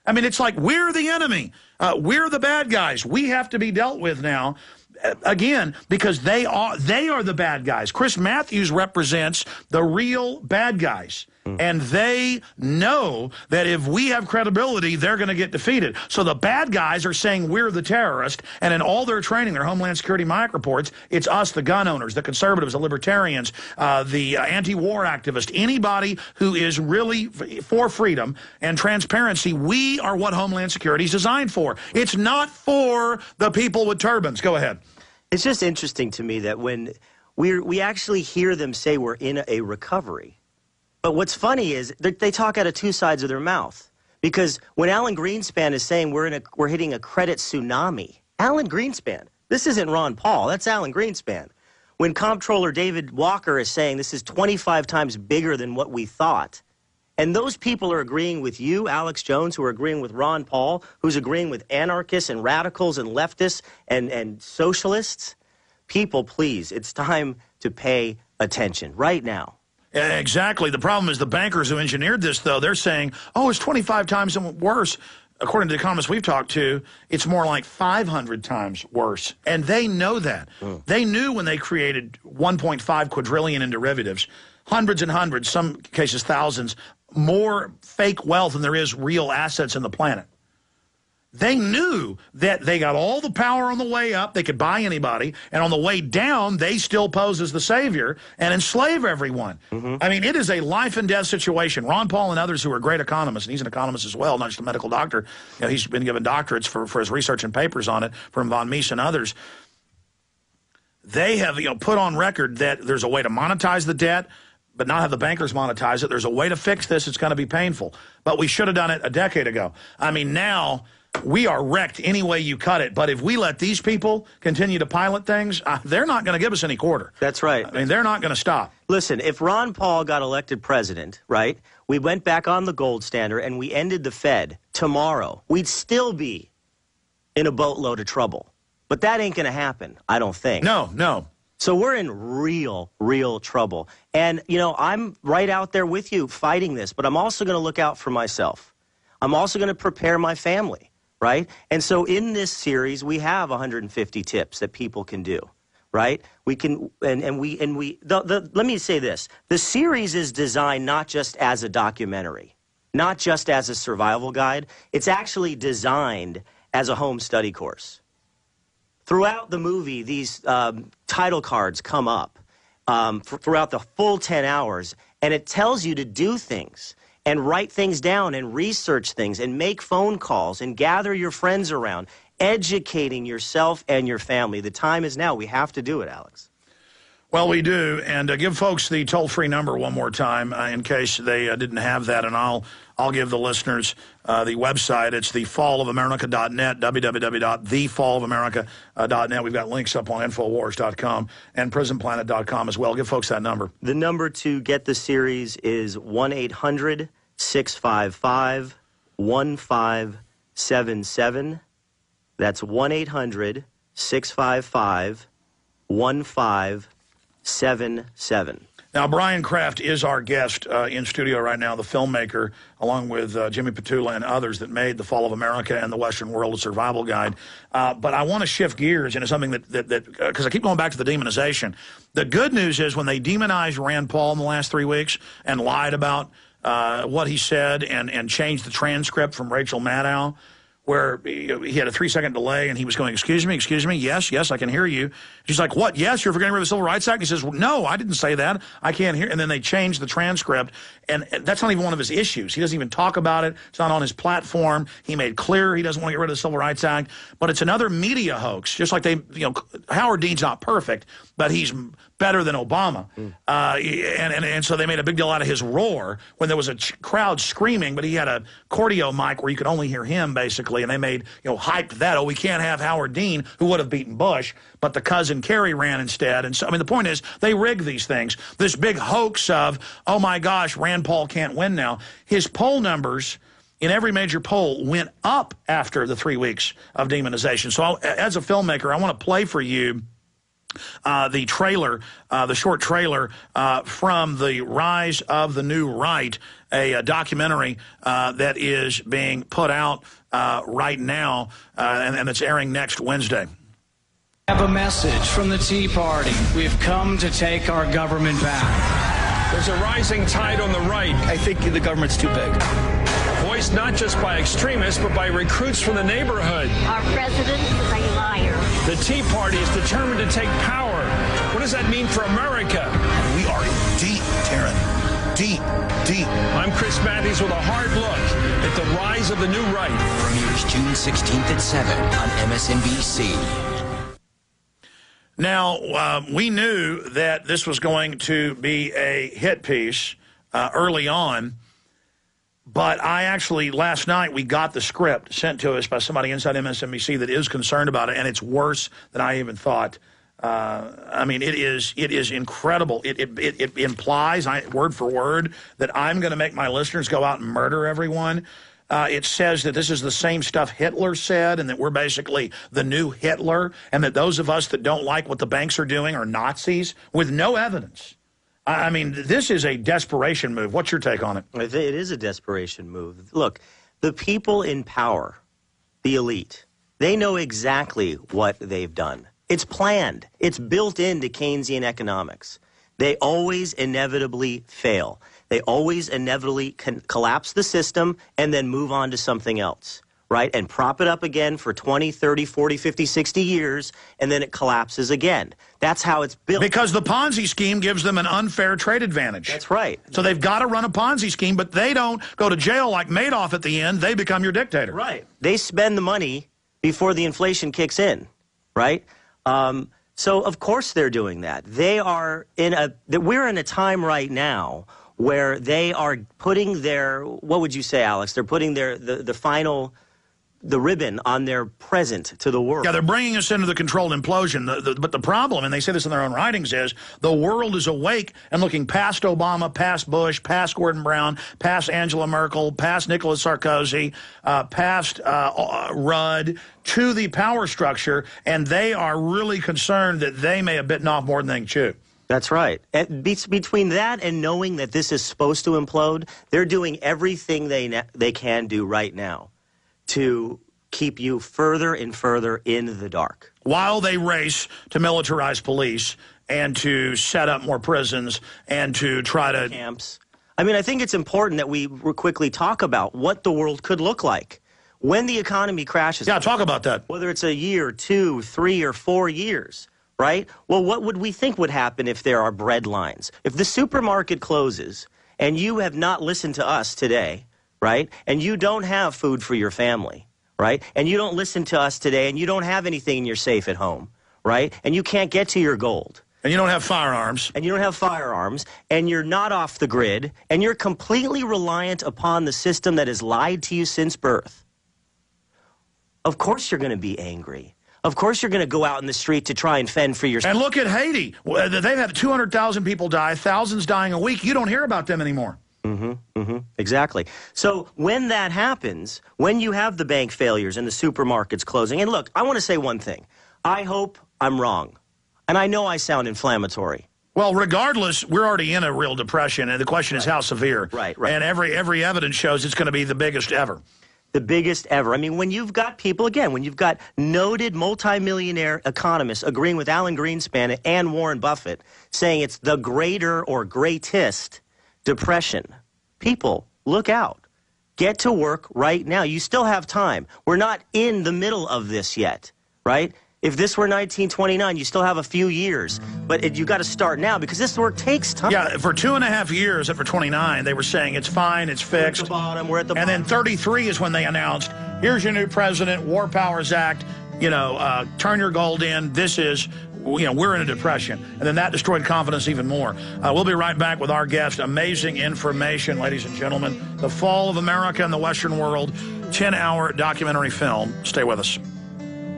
I mean, it's like we're the enemy. We're the bad guys. We have to be dealt with now. Again, because they are the bad guys. Chris Matthews represents the real bad guys. And they know that if we have credibility, they're going to get defeated. So the bad guys are saying we're the terrorist, and in all their training, their Homeland Security mic reports, it's us, the gun owners, the conservatives, the libertarians, the anti-war activists, anybody who is really for freedom and transparency. We are what Homeland Security is designed for. It's not for the people with turbans. Go ahead. It's just interesting to me that when we actually hear them say we're in a recovery. But what's funny is they talk out of two sides of their mouth. Because when Alan Greenspan is saying we're hitting a credit tsunami, Alan Greenspan, this isn't Ron Paul, that's Alan Greenspan. When Comptroller David Walker is saying this is 25 times bigger than what we thought, and those people are agreeing with you, Alex Jones, who are agreeing with Ron Paul, who's agreeing with anarchists and radicals and leftists and socialists, people, please, it's time to pay attention right now. Exactly. The problem is the bankers who engineered this, though, they're saying, oh, it's 25 times worse. According to the economists we've talked to, it's more like 500 times worse. And they know that. They knew when they created 1.5 quadrillion in derivatives, hundreds and hundreds, some cases thousands, more fake wealth than there is real assets in the planet. They knew that they got all the power on the way up. They could buy anybody. And on the way down, they still pose as the savior and enslave everyone. I mean, it is a life and death situation. Ron Paul and others who are great economists, and he's an economist as well, not just a medical doctor. You know, he's been given doctorates for his research and papers on it from von Mises and others. They have put on record that there's a way to monetize the debt, but not have the bankers monetize it. There's a way to fix this. It's going to be painful. But we should have done it a decade ago. I mean, now we are wrecked any way you cut it. But if we let these people continue to pilot things, they're not going to give us any quarter. That's right. I mean, they're not going to stop. Listen, if Ron Paul got elected president, right, we went back on the gold standard and we ended the Fed tomorrow, we'd still be in a boatload of trouble. But that ain't going to happen, I don't think. No, no. So we're in real trouble. And, I'm right out there with you fighting this, but I'm also going to look out for myself. I'm also going to prepare my family. Right? And so in this series, we have 150 tips that people can do, right? We can, let me say this. The series is designed not just as a documentary, not just as a survival guide. It's actually designed as a home study course. Throughout the movie, these title cards come up throughout the full 10 hours, and it tells you to do things and write things down and research things and make phone calls and gather your friends around, educating yourself and your family. The time is now. We have to do it, Alex. Well, we do. And give folks the toll-free number one more time in case they didn't have that. And I'll give the listeners the website. It's thefallofamerica.net, www.thefallofamerica.net. We've got links up on Infowars.com and PrisonPlanet.com as well. Give folks that number. The number to get the series is 1-800-655-1577. That's 1-800-655-1577. Now, Brian Kraft is our guest in studio right now, the filmmaker, along with Jimmy Petula and others that made The Fall of America and The Western World, a Survival Guide. But I want to shift gears into something that because I keep going back to the demonization. The good news is when they demonized Rand Paul in the last 3 weeks and lied about what he said and changed the transcript from Rachel Maddow, where he had a 3-second delay, and he was going, excuse me, yes, I can hear you. She's like, what, yes, you're forgetting about the Civil Rights Act? He says, well, no, I didn't say that. I can't hear. And then they changed the transcript, and that's not even one of his issues. He doesn't even talk about it. It's not on his platform. He made clear he doesn't want to get rid of the Civil Rights Act. But it's another media hoax, just like Howard Dean's not perfect, but he's better than Obama. And so they made a big deal out of his roar when there was a crowd screaming, but he had a cordio mic where you could only hear him, basically, and they made, hyped that, we can't have Howard Dean, who would have beaten Bush, but the cousin Kerry ran instead. And so, the point is, they rig these things. This big hoax of, oh my gosh, Rand Paul can't win now. His poll numbers in every major poll went up after the 3 weeks of demonization. So as a filmmaker, I want to play for you the trailer, the short trailer from The Rise of the New Right, a documentary that is being put out right now, and it's airing next Wednesday. I have a message from the Tea Party. We've come to take our government back. There's a rising tide on the right. I think the government's too big. Voiced not just by extremists, but by recruits from the neighborhood. Our president is a liar. The Tea Party is determined to take power. What does that mean for America? We are in deep, Taryn. Deep, deep. I'm Chris Matthews with a hard look at the rise of the new right. Premieres June 16th at 7 on MSNBC. Now, we knew that this was going to be a hit piece early on, but I actually, last night, we got the script sent to us by somebody inside MSNBC that is concerned about it, and it's worse than I even thought. I mean, it is incredible. It implies, word for word, that I'm going to make my listeners go out and murder everyone. It says that this is the same stuff Hitler said and that we're basically the new Hitler and that those of us that don't like what the banks are doing are Nazis with no evidence. I mean, this is a desperation move. What's your take on it? It is a desperation move. Look, the people in power, the elite, they know exactly what they've done. It's planned. It's built into Keynesian economics. They always inevitably fail. They always inevitably collapse the system and then move on to something else, right? And prop it up again for 20, 30, 40, 50, 60 years, and then it collapses again. That's how it's built. Because the Ponzi scheme gives them an unfair trade advantage. That's right. So they've got to run a Ponzi scheme, but they don't go to jail like Madoff at the end. They become your dictator. Right. They spend the money before the inflation kicks in, right? So, of course, they're doing that. We're in a time right now where they are putting their, what would you say, Alex? They're putting the ribbon on their present to the world. Yeah, they're bringing us into the controlled implosion. But the problem, and they say this in their own writings, is the world is awake and looking past Obama, past Bush, past Gordon Brown, past Angela Merkel, past Nicolas Sarkozy, past Rudd, to the power structure, and they are really concerned that they may have bitten off more than they can chew. That's right. Between that and knowing that this is supposed to implode, they're doing everything they can do right now to keep you further and further in the dark. While they race to militarize police and to set up more prisons and to try to... camps. I mean, I think it's important that we quickly talk about what the world could look like when the economy crashes. Yeah, talk about that. Whether it's a year, 2, 3, or 4 years, right? Well, what would we think would happen if there are bread lines? If the supermarket closes and you have not listened to us today, right? And you don't have food for your family, right? And you don't listen to us today and you don't have anything in your safe at home, right? And you can't get to your gold. And you don't have firearms. And you don't have firearms, and you're not off the grid, and you're completely reliant upon the system that has lied to you since birth. Of course you're going to be angry. Of course you're going to go out in the street to try and fend for yourself. And look at Haiti. They've had 200,000 people die, thousands dying a week. You don't hear about them anymore. Exactly. So when that happens, when you have the bank failures and the supermarkets closing, and look, I want to say one thing. I hope I'm wrong. And I know I sound inflammatory. Well, regardless, we're already in a real depression, and the question is how severe. Right. And every evidence shows it's going to be the biggest ever. The biggest ever. I mean, when you've got people, again, when you've got noted multimillionaire economists agreeing with Alan Greenspan and Warren Buffett, saying it's the greater or greatest depression, people, look out. Get to work right now. You still have time. We're not in the middle of this yet, right? If this were 1929, you still have a few years. But you got to start now because this work takes time. Yeah, for 2.5 years, and for 29, they were saying it's fine, it's fixed. We're at the bottom, we're at the bottom. And then 33 is when they announced, here's your new president, War Powers Act, turn your gold in. This is, we're in a depression. And then that destroyed confidence even more. We'll be right back with our guest. Amazing information, ladies and gentlemen. The Fall of America and the Western World, 10-hour documentary film. Stay with us.